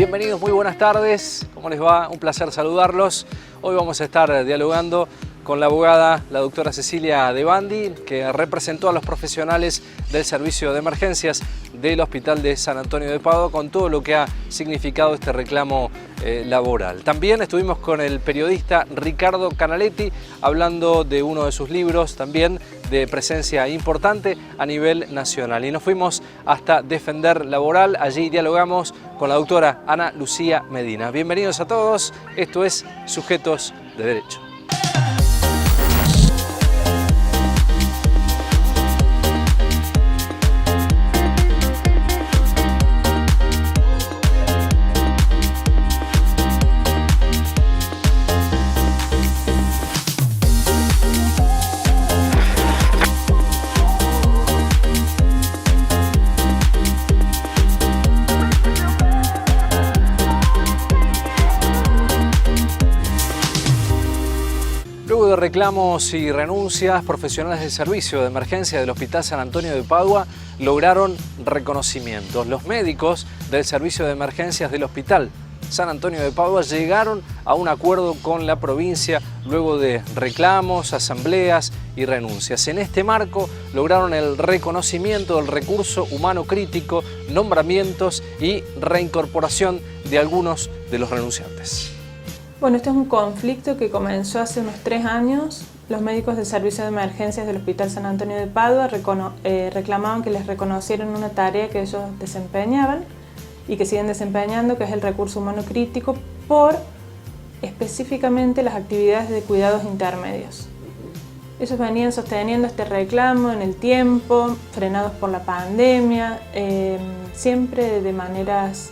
Bienvenidos, muy buenas tardes. ¿Cómo les va? Un placer saludarlos. Hoy vamos a estar dialogando con la abogada, la doctora Cecilia De Bandi, que representó a los profesionales del servicio de emergencias del Hospital de San Antonio de Padua con todo lo que ha significado este reclamo laboral. También estuvimos con el periodista Ricardo Canaletti hablando de uno de sus libros, también de presencia importante a nivel nacional. Y nos fuimos hasta Defender Laboral. Allí dialogamos con la doctora Ana Lucía Medina. Bienvenidos a todos. Esto es Sujetos de Derecho. Luego de reclamos y renuncias, profesionales del servicio de emergencia del Hospital San Antonio de Padua lograron reconocimientos. Los médicos del servicio de emergencias del Hospital San Antonio de Padua llegaron a un acuerdo con la provincia luego de reclamos, asambleas y renuncias. En este marco lograron el reconocimiento del recurso humano crítico, nombramientos y reincorporación de algunos de los renunciantes. Bueno, este es un conflicto que comenzó hace unos 3 años. Los médicos del servicio de emergencias del Hospital San Antonio de Padua reclamaban que les reconocieran una tarea que ellos desempeñaban y que siguen desempeñando, que es el recurso humano crítico, por específicamente las actividades de cuidados intermedios. Ellos venían sosteniendo este reclamo en el tiempo, frenados por la pandemia, siempre de maneras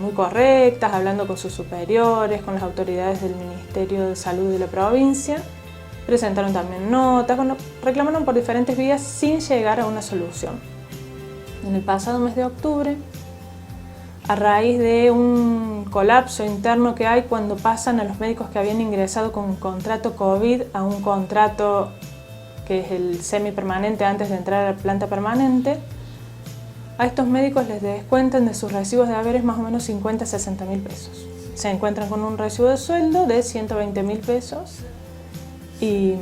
muy correctas, hablando con sus superiores, con las autoridades del Ministerio de Salud de la provincia. Presentaron también notas, reclamaron por diferentes vías sin llegar a una solución. En el pasado mes de octubre, a raíz de un colapso interno que hay cuando pasan a los médicos que habían ingresado con un contrato COVID a un contrato que es el semipermanente antes de entrar a la planta permanente, a estos médicos les descuentan de sus recibos de haberes más o menos 50 a 60 mil pesos. Se encuentran con un recibo de sueldo de 120 mil pesos y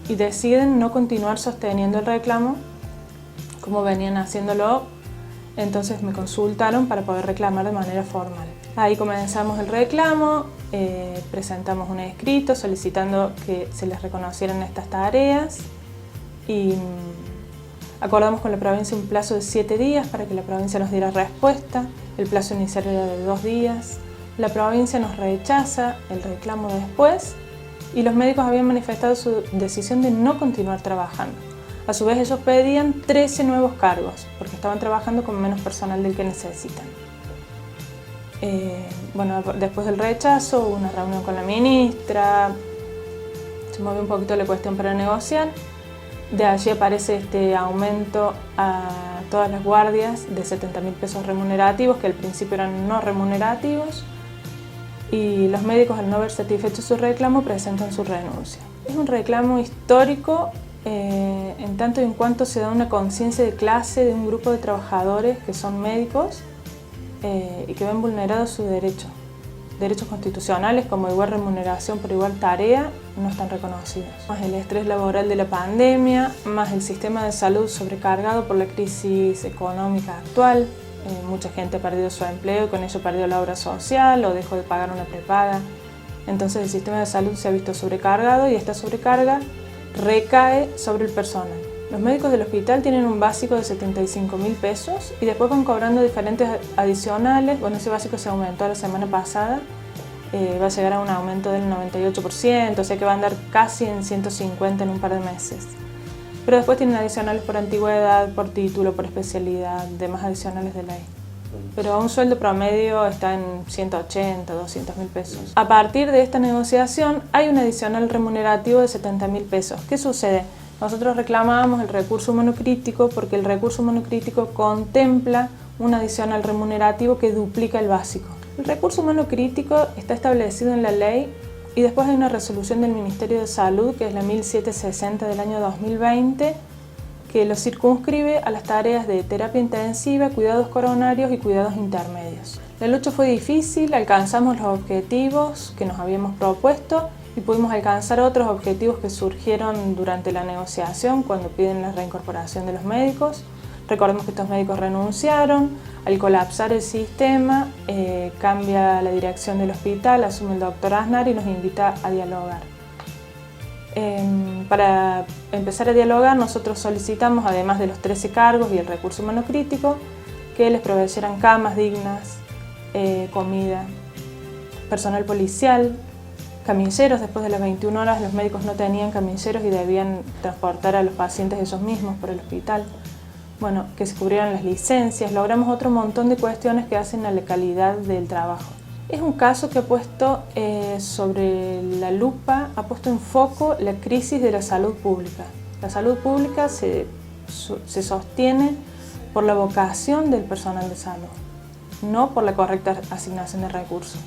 deciden no continuar sosteniendo el reclamo como venían haciéndolo. Entonces me consultaron para poder reclamar de manera formal. Ahí comenzamos el reclamo, presentamos un escrito solicitando que se les reconocieran estas tareas y acordamos con la provincia un plazo de 7 días para que la provincia nos diera respuesta. El plazo inicial era de 2 días. La provincia nos rechaza el reclamo después y los médicos habían manifestado su decisión de no continuar trabajando. A su vez ellos pedían 13 nuevos cargos porque estaban trabajando con menos personal del que necesitan. Bueno, después del rechazo hubo una reunión con la ministra, se movió un poquito la cuestión para negociar. De allí aparece este aumento a todas las guardias de 70 mil pesos remunerativos, que al principio eran no remunerativos, y los médicos, al no haber satisfecho su reclamo, presentan su renuncia. Es un reclamo histórico en tanto y en cuanto se da una conciencia de clase de un grupo de trabajadores que son médicos y que ven vulnerados sus derechos. Derechos constitucionales como igual remuneración por igual tarea no están reconocidos. Más el estrés laboral de la pandemia, más el sistema de salud sobrecargado por la crisis económica actual. Mucha gente ha perdido su empleo y con ello perdió la obra social o dejó de pagar una prepaga. Entonces el sistema de salud se ha visto sobrecargado y esta sobrecarga recae sobre el personal. Los médicos del hospital tienen un básico de 75 mil pesos y después van cobrando diferentes adicionales. Bueno, ese básico se aumentó la semana pasada, va a llegar a un aumento del 98%, o sea que va a andar casi en 150 en un par de meses. Pero después tienen adicionales por antigüedad, por título, por especialidad, demás adicionales de ley. Pero un sueldo promedio está en 180, 200 mil pesos. A partir de esta negociación hay un adicional remunerativo de 70 mil pesos. ¿Qué sucede? Nosotros reclamábamos el recurso humano crítico porque el recurso humano crítico contempla un adicional remunerativo que duplica el básico. El recurso humano crítico está establecido en la ley y después hay una resolución del Ministerio de Salud, que es la 1760 del año 2020, que lo circunscribe a las tareas de terapia intensiva, cuidados coronarios y cuidados intermedios. La lucha fue difícil, alcanzamos los objetivos que nos habíamos propuesto y pudimos alcanzar otros objetivos que surgieron durante la negociación cuando piden la reincorporación de los médicos. Recordemos que estos médicos renunciaron, al colapsar el sistema cambia la dirección del hospital, asume el doctor Aznar y nos invita a dialogar. Para empezar a dialogar, nosotros solicitamos, además de los 13 cargos y el recurso humano crítico, que les proveyeran camas dignas, comida, personal policial, camilleros. Después de las 21 horas los médicos no tenían camilleros y debían transportar a los pacientes ellos mismos por el hospital. Bueno, que se cubrieran las licencias. Logramos otro montón de cuestiones que hacen a la calidad del trabajo. Es un caso que ha puesto sobre la lupa, ha puesto en foco la crisis de la salud pública. La salud pública se sostiene por la vocación del personal de salud, no por la correcta asignación de recursos.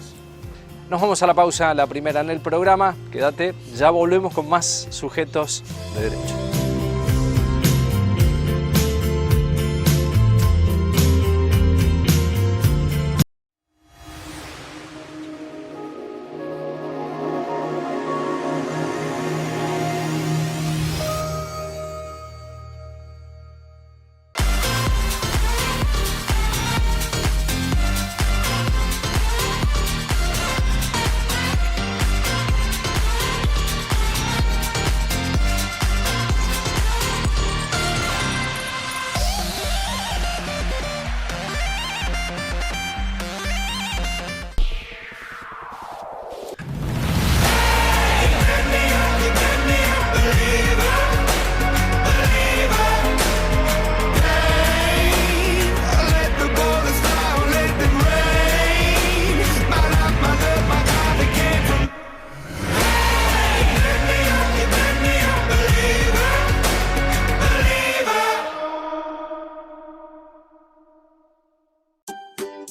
Nos vamos a la pausa, la primera en el programa. Quédate, ya volvemos con más sujetos de derecho.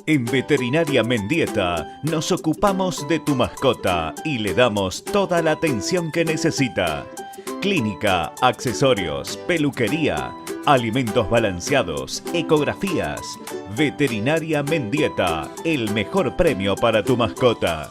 En Veterinaria Mendieta nos ocupamos de tu mascota y le damos toda la atención que necesita. Clínica, accesorios, peluquería, alimentos balanceados, ecografías. Veterinaria Mendieta, el mejor premio para tu mascota.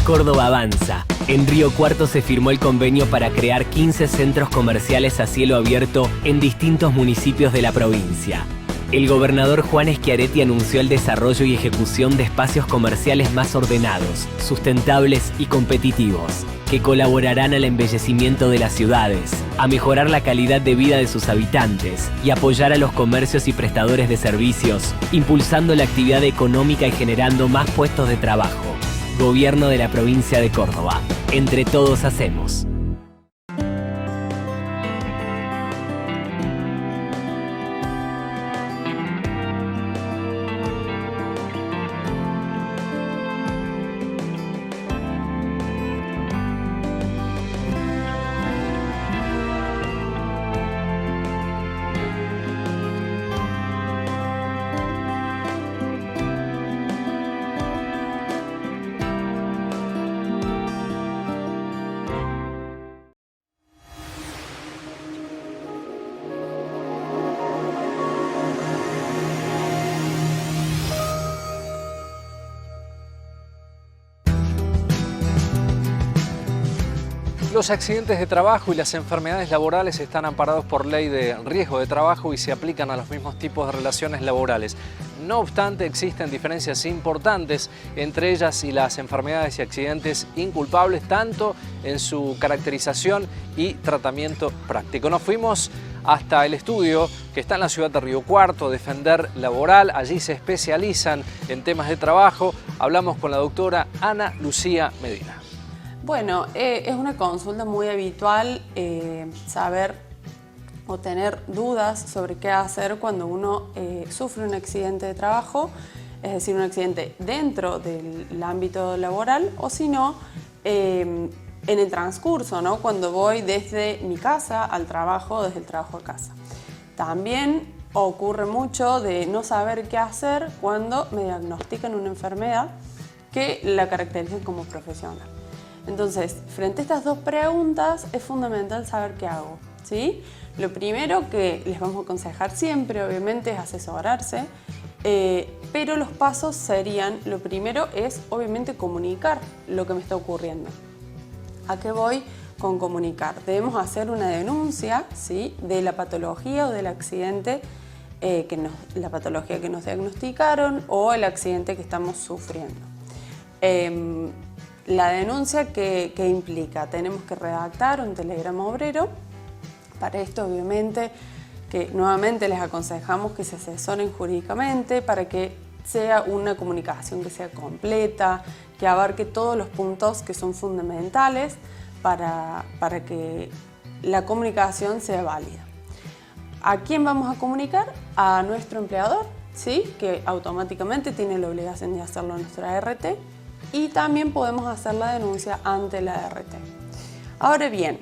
Córdoba avanza. En Río Cuarto se firmó el convenio para crear 15 centros comerciales a cielo abierto en distintos municipios de la provincia. El gobernador Juan Schiaretti anunció el desarrollo y ejecución de espacios comerciales más ordenados, sustentables y competitivos, que colaborarán al embellecimiento de las ciudades, a mejorar la calidad de vida de sus habitantes y apoyar a los comercios y prestadores de servicios, impulsando la actividad económica y generando más puestos de trabajo. Gobierno de la provincia de Córdoba. Entre todos hacemos. Los accidentes de trabajo y las enfermedades laborales están amparados por ley de riesgo de trabajo y se aplican a los mismos tipos de relaciones laborales. No obstante, existen diferencias importantes entre ellas y las enfermedades y accidentes inculpables, tanto en su caracterización y tratamiento práctico. Nos fuimos hasta el estudio que está en la ciudad de Río Cuarto, Defender Laboral. Allí se especializan en temas de trabajo. Hablamos con la doctora Ana Lucía Medina. Bueno, es una consulta muy habitual saber o tener dudas sobre qué hacer cuando uno sufre un accidente de trabajo, es decir, un accidente dentro del ámbito laboral o si no, en el transcurso, ¿no? Cuando voy desde mi casa al trabajo o desde el trabajo a casa. También ocurre mucho de no saber qué hacer cuando me diagnostican una enfermedad que la caracterizan como profesional. Entonces, frente a estas dos preguntas, es fundamental saber qué hago. ¿sí? Lo primero que les vamos a aconsejar siempre, obviamente, es asesorarse, pero los pasos serían, lo primero es, obviamente, comunicar lo que me está ocurriendo. ¿A qué voy con comunicar? Debemos hacer una denuncia, ¿sí?, de la patología o del accidente, la patología que nos diagnosticaron o el accidente que estamos sufriendo. La denuncia que implica, tenemos que redactar un telegrama obrero. Para esto, obviamente, que nuevamente les aconsejamos que se asesoren jurídicamente para que sea una comunicación que sea completa, que abarque todos los puntos que son fundamentales para que la comunicación sea válida. ¿A quién vamos a comunicar? A nuestro empleador, ¿sí?, que automáticamente tiene la obligación de hacerlo en nuestra ART, y también podemos hacer la denuncia ante la ART. Ahora bien,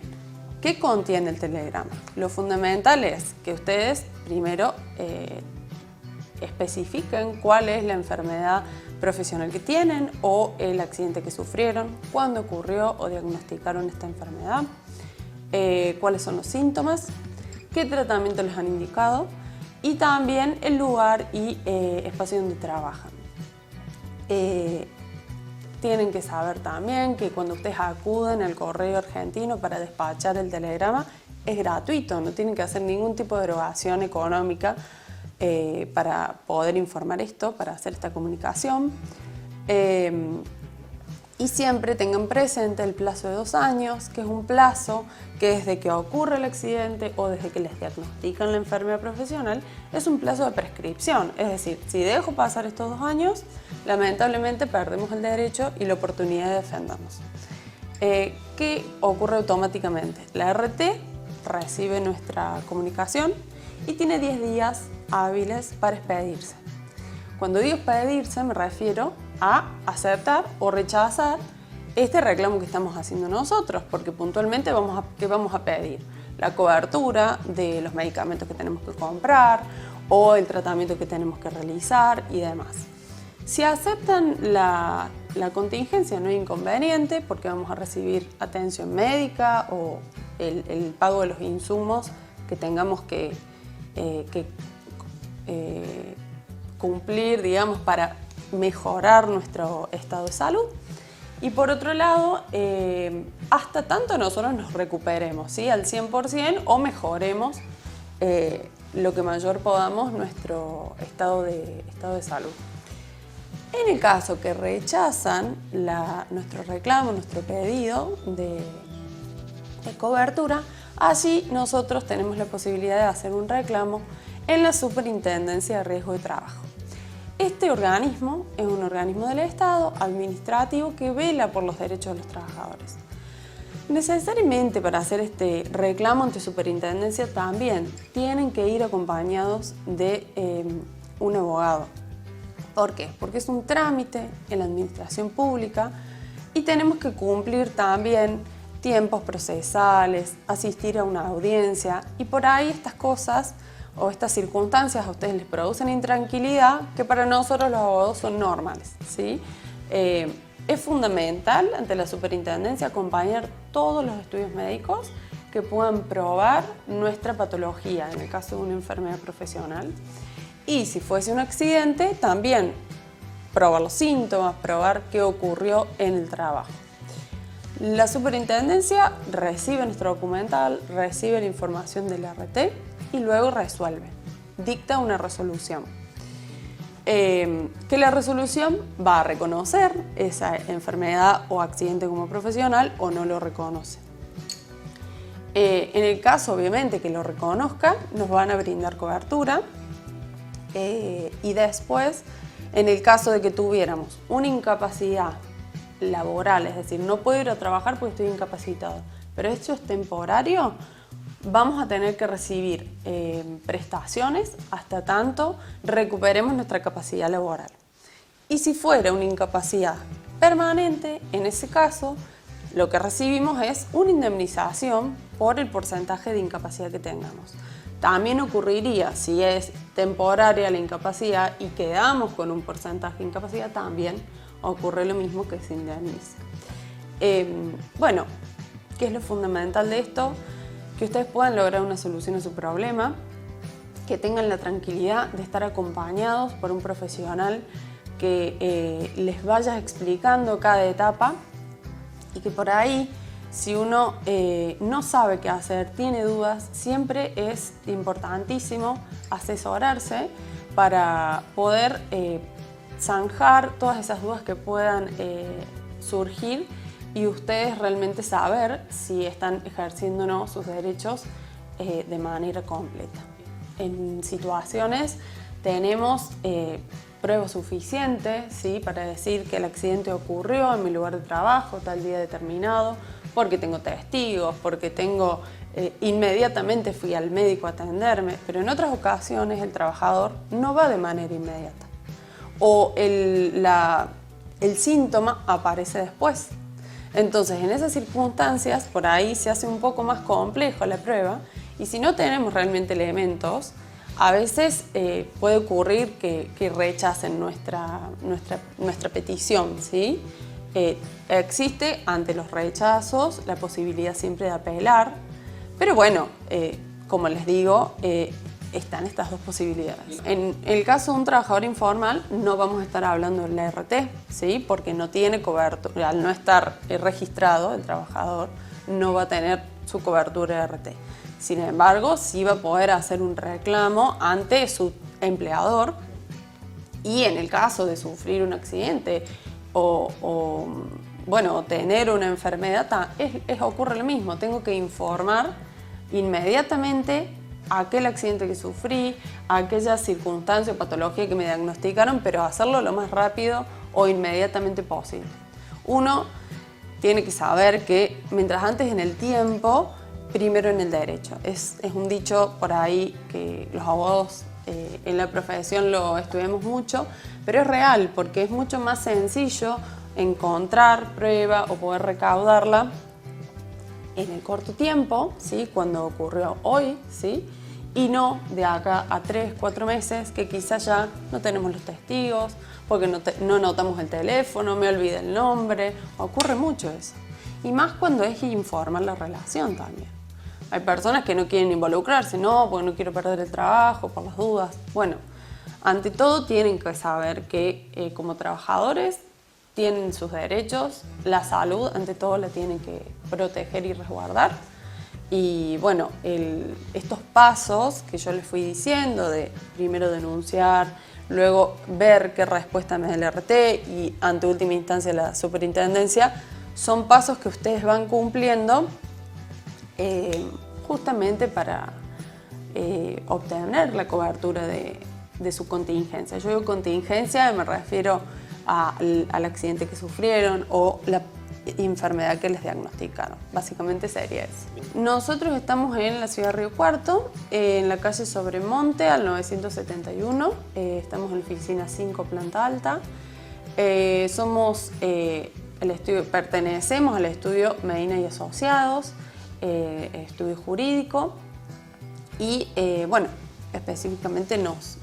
¿qué contiene el telegrama? Lo fundamental es que ustedes primero especifiquen cuál es la enfermedad profesional que tienen o el accidente que sufrieron, cuándo ocurrió o diagnosticaron esta enfermedad, cuáles son los síntomas, qué tratamiento les han indicado y también el lugar y espacio donde trabajan. Tienen que saber también que cuando ustedes acuden al correo argentino para despachar el telegrama es gratuito, no tienen que hacer ningún tipo de erogación económica para poder informar esto, para hacer esta comunicación. Y siempre tengan presente el plazo de 2 años, que es un plazo que desde que ocurre el accidente o desde que les diagnostican la enfermedad profesional, es un plazo de prescripción. Es decir, si dejo pasar estos 2 años, lamentablemente perdemos el derecho y la oportunidad de defendernos. ¿Qué ocurre automáticamente? La RT recibe nuestra comunicación y tiene 10 días hábiles para expedirse. Cuando digo expedirse me refiero a aceptar o rechazar este reclamo que estamos haciendo nosotros, porque puntualmente ¿qué vamos a pedir? La cobertura de los medicamentos que tenemos que comprar o el tratamiento que tenemos que realizar y demás. Si aceptan la contingencia no hay inconveniente porque vamos a recibir atención médica o el pago de los insumos que tengamos que cumplir, digamos, para mejorar nuestro estado de salud. Y por otro lado, hasta tanto nosotros nos recuperemos, ¿sí?, al 100% o mejoremos lo que mayor podamos nuestro estado de salud. En el caso que rechazan nuestro reclamo, nuestro pedido de cobertura, allí nosotros tenemos la posibilidad de hacer un reclamo en la Superintendencia de Riesgo de Trabajo. Este organismo es un organismo del Estado administrativo que vela por los derechos de los trabajadores. Necesariamente para hacer este reclamo ante Superintendencia también tienen que ir acompañados de un abogado. ¿Por qué? Porque es un trámite en la administración pública y tenemos que cumplir también tiempos procesales, asistir a una audiencia y por ahí estas cosas o estas circunstancias a ustedes les producen intranquilidad que para nosotros los abogados son normales, ¿sí? Es fundamental ante la superintendencia acompañar todos los estudios médicos que puedan probar nuestra patología en el caso de una enfermedad profesional y si fuese un accidente también probar los síntomas, probar qué ocurrió en el trabajo. La superintendencia recibe nuestro documental, recibe la información del RT y luego resuelve, dicta una resolución. Que la resolución va a reconocer esa enfermedad o accidente como profesional o no lo reconoce. En el caso, obviamente, que lo reconozca, nos van a brindar cobertura y después, en el caso de que tuviéramos una incapacidad laboral, es decir, no puedo ir a trabajar porque estoy incapacitado, pero esto es temporario, vamos a tener que recibir prestaciones hasta tanto recuperemos nuestra capacidad laboral. Y si fuera una incapacidad permanente, en ese caso, lo que recibimos es una indemnización por el porcentaje de incapacidad que tengamos. También ocurriría, si es temporaria la incapacidad y quedamos con un porcentaje de incapacidad, también ocurre lo mismo que se indemniza. Bueno, ¿qué es lo fundamental de esto? que ustedes puedan lograr una solución a su problema, que tengan la tranquilidad de estar acompañados por un profesional que les vaya explicando cada etapa y que por ahí, si uno no sabe qué hacer, tiene dudas, siempre es importantísimo asesorarse para poder zanjar todas esas dudas que puedan surgir y ustedes realmente saber si están ejerciendo o no sus derechos de manera completa. En situaciones tenemos prueba suficiente, ¿sí?, para decir que el accidente ocurrió en mi lugar de trabajo tal día determinado, porque tengo testigos, porque inmediatamente fui al médico a atenderme, pero en otras ocasiones el trabajador no va de manera inmediata o el síntoma aparece después. Entonces, en esas circunstancias, por ahí se hace un poco más complejo la prueba y si no tenemos realmente elementos, a veces puede ocurrir que rechacen nuestra petición, ¿sí? Existe ante los rechazos la posibilidad siempre de apelar, pero bueno, como les digo, están estas dos posibilidades. En el caso de un trabajador informal no vamos a estar hablando del RT, ¿sí?, porque no tiene cobertura, al no estar registrado el trabajador no va a tener su cobertura de RT. Sin embargo, sí va a poder hacer un reclamo ante su empleador y en el caso de sufrir un accidente o tener una enfermedad, ocurre lo mismo. Tengo que informar inmediatamente aquel accidente que sufrí, aquella circunstancia o patología que me diagnosticaron, pero hacerlo lo más rápido o inmediatamente posible. Uno tiene que saber que mientras antes en el tiempo, primero en el derecho. Es un dicho por ahí que los abogados en la profesión lo estudiamos mucho, pero es real porque es mucho más sencillo encontrar prueba o poder recaudarla en el corto tiempo, ¿sí?, cuando ocurrió hoy, ¿sí?, y no de acá a 3, 4 meses que quizás ya no tenemos los testigos, porque no notamos el teléfono, me olvidé el nombre, ocurre mucho eso. Y más cuando es informal la relación también. Hay personas que no quieren involucrarse, no, porque no quiero perder el trabajo, por las dudas. Bueno, ante todo tienen que saber que como trabajadores tienen sus derechos, la salud ante todo la tienen que proteger y resguardar. Y bueno, estos pasos que yo les fui diciendo de primero denunciar, luego ver qué respuesta me da el RT y ante última instancia la superintendencia, son pasos que ustedes van cumpliendo justamente para obtener la cobertura de su contingencia. Yo digo contingencia, me refiero al accidente que sufrieron o la enfermedad que les diagnosticaron. Básicamente sería eso. Nosotros estamos en la ciudad de Río Cuarto, en la calle Sobremonte al 971. Estamos en la oficina 5, planta alta. Pertenecemos al estudio Medina y Asociados, estudio jurídico y específicamente nos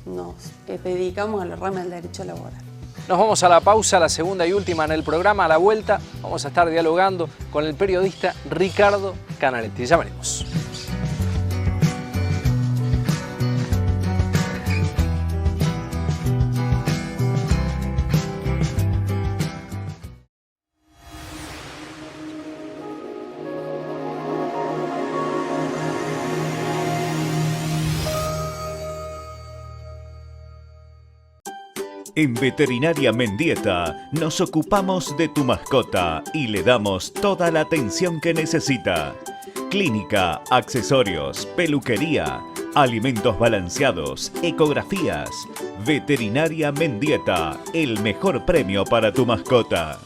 dedicamos a la rama del derecho laboral. Nos vamos a la pausa, la segunda y última en el programa. A la vuelta vamos a estar dialogando con el periodista Ricardo Canaletti. Ya veremos. En Veterinaria Mendieta nos ocupamos de tu mascota y le damos toda la atención que necesita. Clínica, accesorios, peluquería, alimentos balanceados, ecografías. Veterinaria Mendieta, el mejor premio para tu mascota.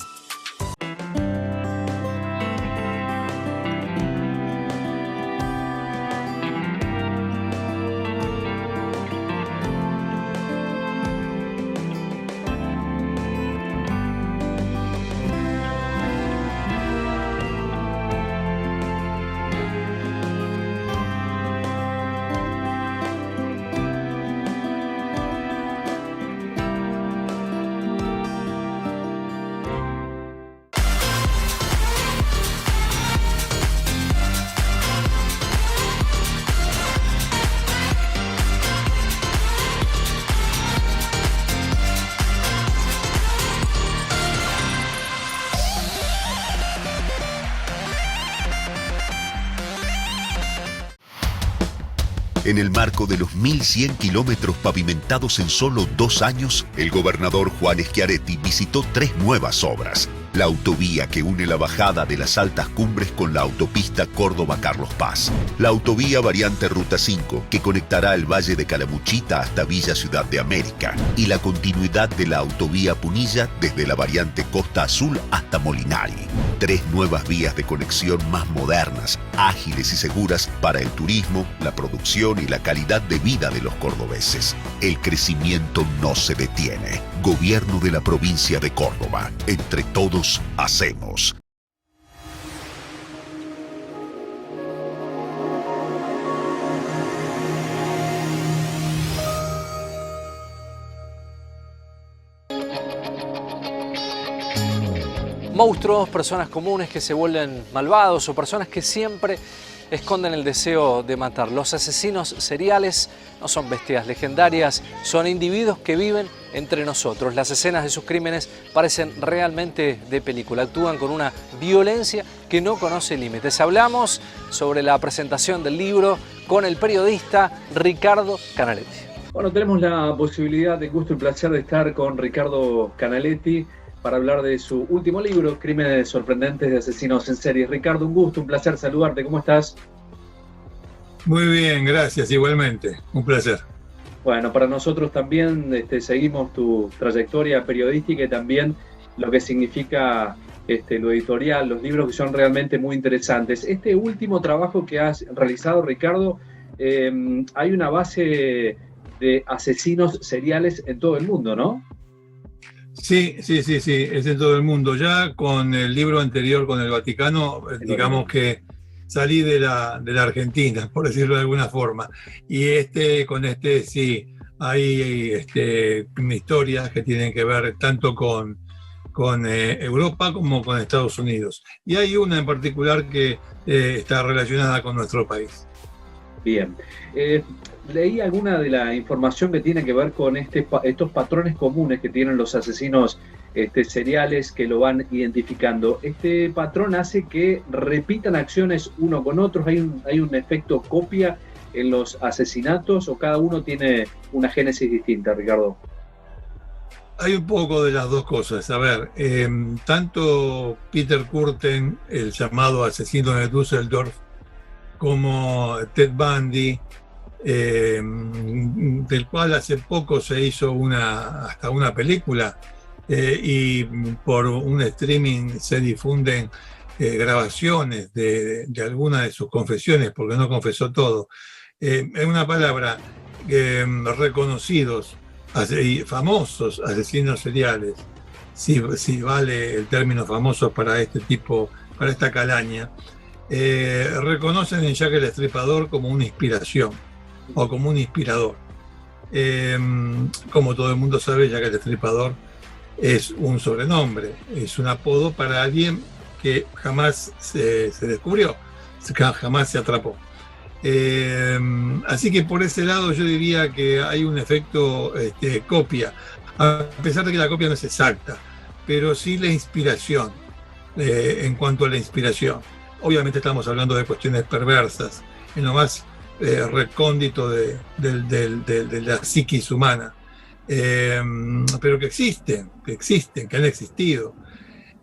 En el marco de los 1.100 kilómetros pavimentados en solo 2 años, el gobernador Juan Schiaretti visitó 3 nuevas obras. La autovía que une la bajada de las altas cumbres con la autopista Córdoba-Carlos Paz. La autovía variante Ruta 5, que conectará el Valle de Calamuchita hasta Villa Ciudad de América. Y la continuidad de la autovía Punilla desde la variante Costa Azul hasta Molinari. 3 nuevas vías de conexión más modernas, ágiles y seguras para el turismo, la producción y la calidad de vida de los cordobeses. El crecimiento no se detiene. Gobierno de la provincia de Córdoba. Entre todos hacemos. Monstruos, personas comunes que se vuelven malvados o personas que siempre esconden el deseo de matar. Los asesinos seriales no son bestias legendarias, son individuos que viven entre nosotros. Las escenas de sus crímenes parecen realmente de película, actúan con una violencia que no conoce límites. Hablamos sobre la presentación del libro con el periodista Ricardo Canaletti. Bueno, tenemos la posibilidad, el gusto y el placer de estar con Ricardo Canaletti para hablar de su último libro, Crímenes sorprendentes de asesinos en serie. Ricardo, un gusto, un placer saludarte. ¿Cómo estás? Muy bien, gracias, igualmente. Un placer. Bueno, para nosotros también seguimos tu trayectoria periodística y también lo que significa lo editorial, los libros que son realmente muy interesantes. Este último trabajo que has realizado, Ricardo, hay una base de asesinos seriales en todo el mundo, ¿no? Sí, es en todo el mundo. Ya con el libro anterior, con el Vaticano, digamos que salí de la Argentina, por decirlo de alguna forma. Y con este sí, hay historias que tienen que ver tanto con Europa como con Estados Unidos. Y hay una en particular que está relacionada con nuestro país. Bien. Leí alguna de la información que tiene que ver con estos patrones comunes que tienen los asesinos seriales que lo van identificando. ¿Este patrón hace que repitan acciones uno con otros? ¿Hay un efecto copia en los asesinatos o cada uno tiene una génesis distinta, Ricardo? Hay un poco de las dos cosas. A ver, tanto Peter Kürten, el llamado asesino de Düsseldorf, como Ted Bundy, del cual hace poco se hizo hasta una película, y por un streaming se difunden grabaciones de algunas de sus confesiones, porque no confesó todo. En una palabra, reconocidos y famosos asesinos seriales, si vale el término famoso para este tipo, para esta calaña, reconocen en Jack el Estripador como una inspiración o como un inspirador. Como todo el mundo sabe, Jack el Estripador es un sobrenombre, es un apodo para alguien que jamás se descubrió, jamás se atrapó. Así que por ese lado yo diría que hay un efecto copia, a pesar de que la copia no es exacta, pero sí la inspiración. En cuanto a la inspiración, obviamente estamos hablando de cuestiones perversas, en lo más recóndito de la psiquis humana, pero que existen, que han existido.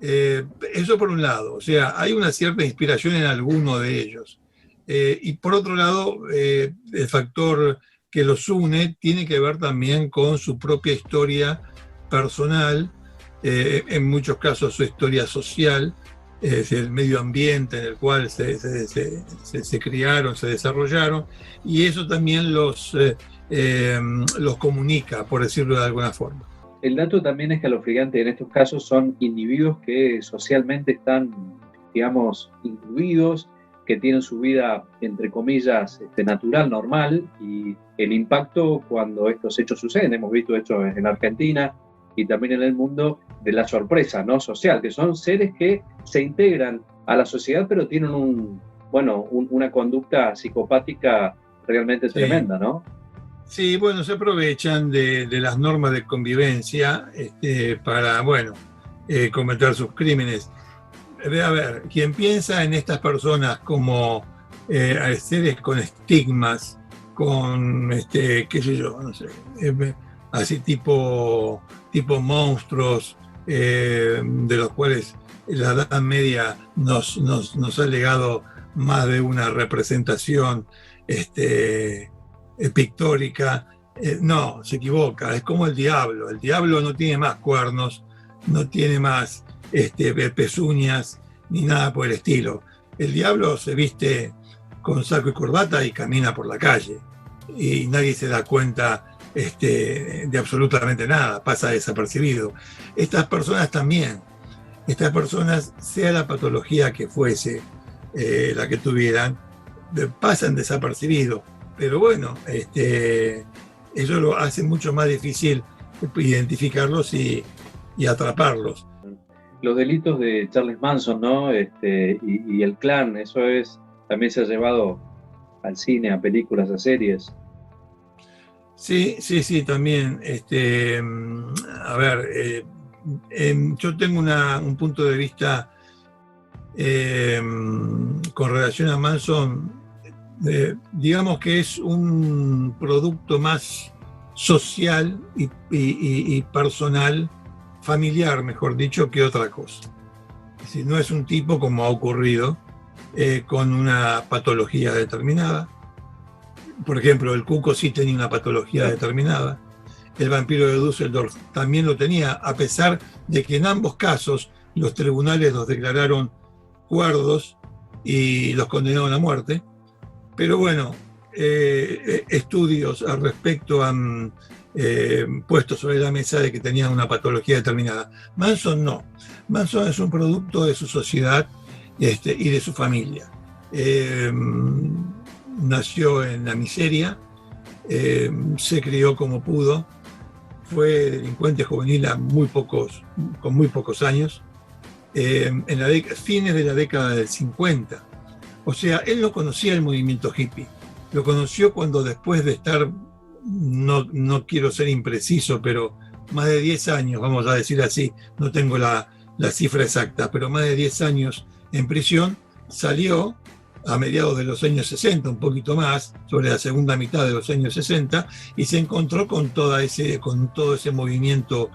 Eso por un lado, o sea, hay una cierta inspiración en alguno de ellos. Y por otro lado, el factor que los une tiene que ver también con su propia historia personal, en muchos casos su historia social, el medio ambiente en el cual se criaron, se desarrollaron, y eso también los comunica, por decirlo de alguna forma. El dato también escalofriante en estos casos son individuos que socialmente están, digamos, incluidos, que tienen su vida, entre comillas, natural, normal, y el impacto cuando estos hechos suceden, hemos visto hechos en Argentina y también en el mundo, de la sorpresa, ¿no?, social, que son seres que se integran a la sociedad, pero tienen una conducta psicopática realmente tremenda, ¿no? Sí, bueno, se aprovechan de las normas de convivencia para, cometer sus crímenes. A ver, quien piensa en estas personas como seres con estigmas, con, qué sé yo, no sé, así tipo monstruos, de los cuales la Edad Media nos ha legado más de una representación pictórica. No, se equivoca, es como el diablo. El diablo no tiene más cuernos, no tiene más pezuñas, ni nada por el estilo. El diablo se viste con saco y corbata y camina por la calle, y nadie se da cuenta de absolutamente nada, pasa desapercibido. Estas personas también, sea la patología que fuese, la que tuvieran, pasan desapercibidos, pero bueno, eso lo hace mucho más difícil identificarlos y atraparlos. Los delitos de Charles Manson, ¿no? Y el clan, eso también se ha llevado al cine, a películas, a series. Sí, también. A ver, yo tengo un punto de vista con relación a Manson. Digamos que es un producto más social y personal, familiar, mejor dicho, que otra cosa. Es decir, no es un tipo, como ha ocurrido, con una patología determinada. Por ejemplo, el Cuco sí tenía una patología determinada. El vampiro de Düsseldorf también lo tenía, a pesar de que en ambos casos los tribunales los declararon cuerdos y los condenaron a muerte. Pero bueno, estudios al respecto han puesto sobre la mesa de que tenían una patología determinada. Manson no. Manson es un producto de su sociedad y de su familia. Nació en la miseria, se crió como pudo, fue delincuente juvenil con muy pocos años, en fines de la década del 50. O sea, él no conocía el movimiento hippie, lo conoció cuando, después de estar, no quiero ser impreciso, pero más de 10 años, vamos a decir así, no tengo la cifra exacta, pero más de 10 años en prisión, salió a mediados de los años 60, un poquito más, sobre la segunda mitad de los años 60, y se encontró con todo ese movimiento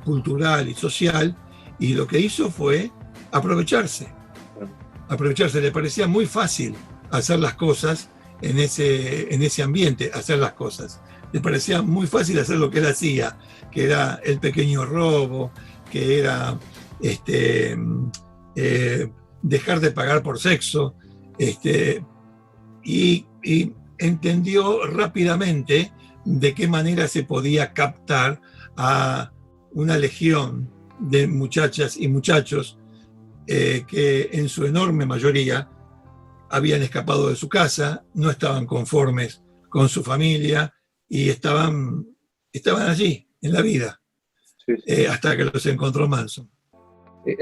cultural y social, y lo que hizo fue aprovecharse. Le parecía muy fácil hacer las cosas en ese ambiente, hacer las cosas. Le parecía muy fácil hacer lo que él hacía, que era el pequeño robo, que era dejar de pagar por sexo, y entendió rápidamente de qué manera se podía captar a una legión de muchachas y muchachos que en su enorme mayoría habían escapado de su casa, no estaban conformes con su familia y estaban allí en la vida, hasta que los encontró Manson.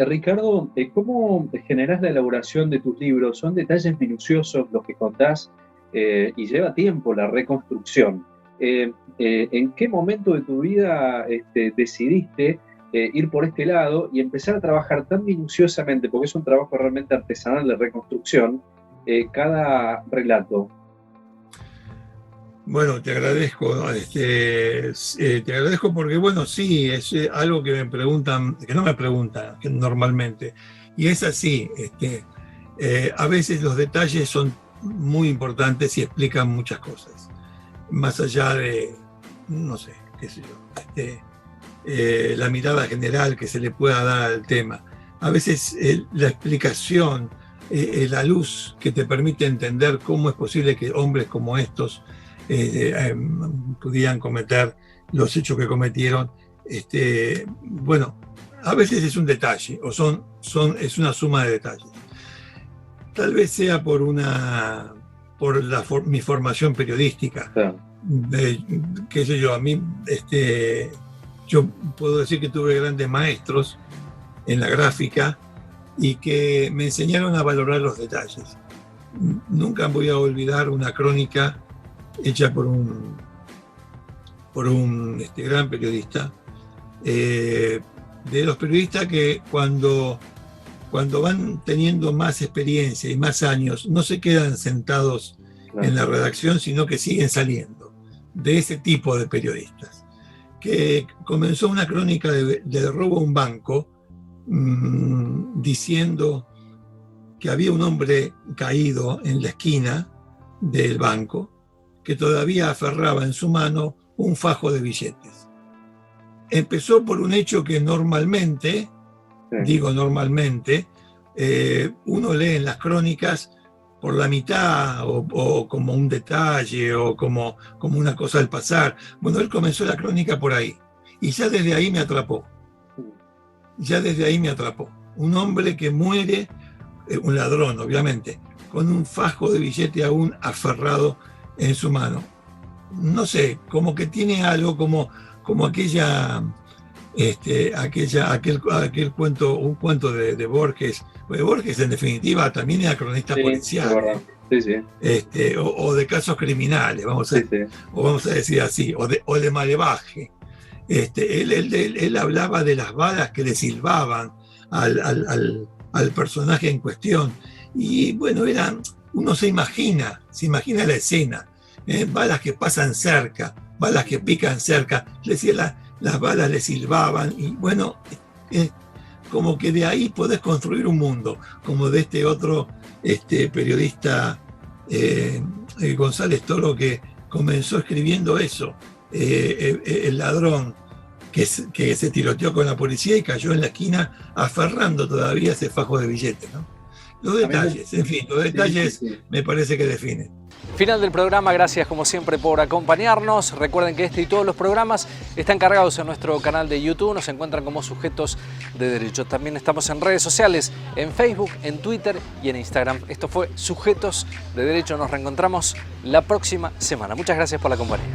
Ricardo, ¿cómo generás la elaboración de tus libros? Son detalles minuciosos los que contás y lleva tiempo la reconstrucción. ¿En qué momento de tu vida decidiste ir por este lado y empezar a trabajar tan minuciosamente, porque es un trabajo realmente artesanal de reconstrucción, cada relato? Bueno, te agradezco. Te agradezco porque, bueno, sí, es algo que me preguntan, que no me preguntan normalmente. Y es así. A veces los detalles son muy importantes y explican muchas cosas. Más allá de, no sé, qué sé yo, la mirada general que se le pueda dar al tema. A veces la explicación, la luz que te permite entender cómo es posible que hombres como estos pudieran cometer los hechos que cometieron, bueno, a veces es un detalle, o es una suma de detalles. Tal vez sea por mi formación periodística. Claro. Qué sé yo, a mí, yo puedo decir que tuve grandes maestros en la gráfica y que me enseñaron a valorar los detalles. Nunca voy a olvidar una crónica hecha por un gran periodista, de los periodistas que cuando van teniendo más experiencia y más años, no se quedan sentados en la redacción, sino que siguen saliendo, de ese tipo de periodistas. Que comenzó una crónica de robo a un banco, diciendo que había un hombre caído en la esquina del banco que todavía aferraba en su mano un fajo de billetes. Empezó por un hecho que normalmente, digo normalmente, uno lee en las crónicas por la mitad o como un detalle o como una cosa al pasar. Bueno, él comenzó la crónica por ahí y ya desde ahí me atrapó. Un hombre que muere, un ladrón obviamente, con un fajo de billete aún aferrado en su mano. No sé, como que tiene algo como aquel cuento, un cuento de Borges. Borges en definitiva también era cronista policial. O de casos criminales, vamos a decir así, o de malevaje. Él hablaba de las balas que le silbaban al personaje en cuestión. Y bueno, uno se imagina la escena, balas que pasan cerca, balas que pican cerca, las balas le silbaban, y bueno, como que de ahí podés construir un mundo, como de este otro periodista González Toro, que comenzó escribiendo eso, el ladrón que se tiroteó con la policía y cayó en la esquina aferrando todavía ese fajo de billetes, ¿no? Los detalles, en fin, los detalles me parece que definen. Final del programa, gracias como siempre por acompañarnos. Recuerden que este y todos los programas están cargados en nuestro canal de YouTube, nos encuentran como Sujetos de Derecho. También estamos en redes sociales, en Facebook, en Twitter y en Instagram. Esto fue Sujetos de Derecho, nos reencontramos la próxima semana. Muchas gracias por la compañía.